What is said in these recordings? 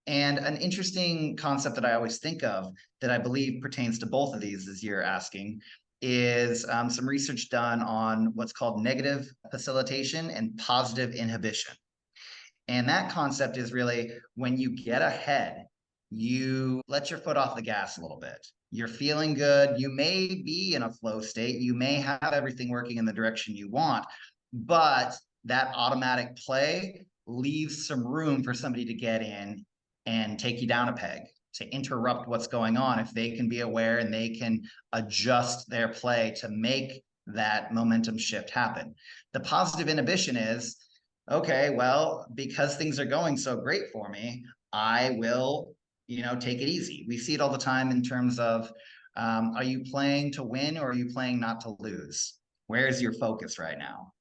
And an interesting concept that I always think of that I believe pertains to both of these, as you're asking, is some research done on what's called negative facilitation and positive inhibition. And that concept is really when you get ahead, you let your foot off the gas a little bit. You're feeling good. You may be in a flow state. You may have everything working in the direction you want, but that automatic play leaves some room for somebody to get in and take you down a peg, to interrupt what's going on. If they can be aware and they can adjust their play to make that momentum shift happen. The positive inhibition is, okay, well, because things are going so great for me, I will, take it easy. We see it all the time in terms of, are you playing to win or are you playing not to lose? Where's your focus right now?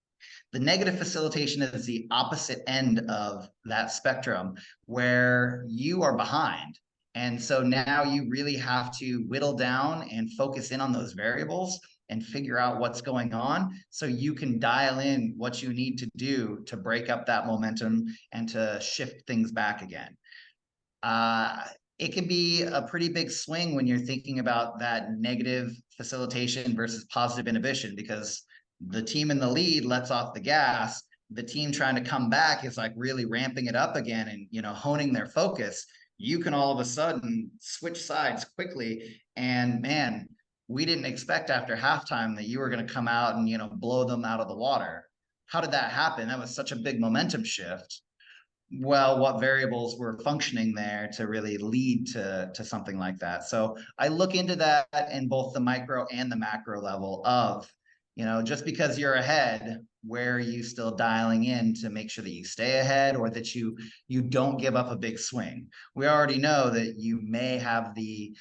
The negative facilitation is the opposite end of that spectrum where you are behind. And so now you really have to whittle down and focus in on those variables and figure out what's going on so you can dial in what you need to do to break up that momentum and to shift things back again. Uh, it can be a pretty big swing when you're thinking about that negative facilitation versus positive inhibition, because the team in the lead lets off the gas. The team trying to come back is like really ramping it up again and, honing their focus. You can all of a sudden switch sides quickly. And man, we didn't expect after halftime that you were going to come out and, blow them out of the water. How did that happen? That was such a big momentum shift. Well, what variables were functioning there to really lead to something like that? So I look into that in both the micro and the macro level of, just because you're ahead, where are you still dialing in to make sure that you stay ahead or that you don't give up a big swing? We already know that you may have the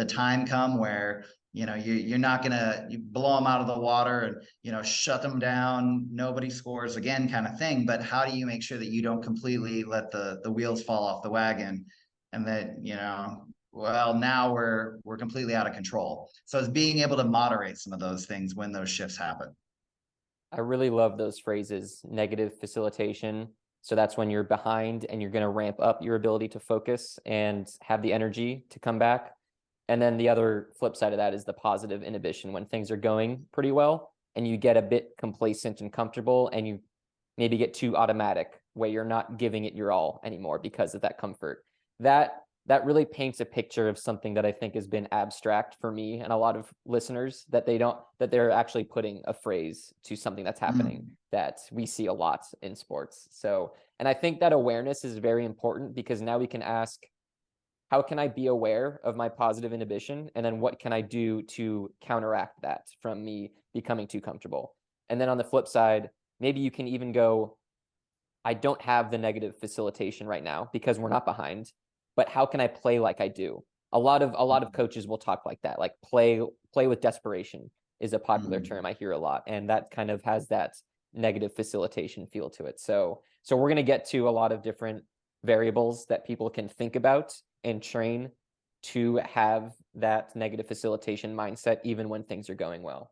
time come where you're not gonna blow them out of the water and shut them down, nobody scores again kind of thing. But how do you make sure that you don't completely let the wheels fall off the wagon and that well, now we're completely out of control? So it's being able to moderate some of those things when those shifts happen. I really love those phrases, negative facilitation. So that's when you're behind and you're going to ramp up your ability to focus and have the energy to come back. And then the other flip side of that is the positive inhibition, when things are going pretty well and you get a bit complacent and comfortable and you maybe get too automatic where you're not giving it your all anymore because of that comfort. That really paints a picture of something that I think has been abstract for me and a lot of listeners, that they're actually putting a phrase to something that's happening that we see a lot in sports. So, and I think that awareness is very important, because now we can ask, how can I be aware of my positive inhibition? And then what can I do to counteract that from me becoming too comfortable? And then on the flip side, maybe you can even go, I don't have the negative facilitation right now because we're not behind, but how can I play like I do? A lot of coaches will talk like that, like play with desperation is a popular term I hear a lot, and that kind of has that negative facilitation feel to it. So we're going to get to a lot of different variables that people can think about and train to have that negative facilitation mindset even when things are going well.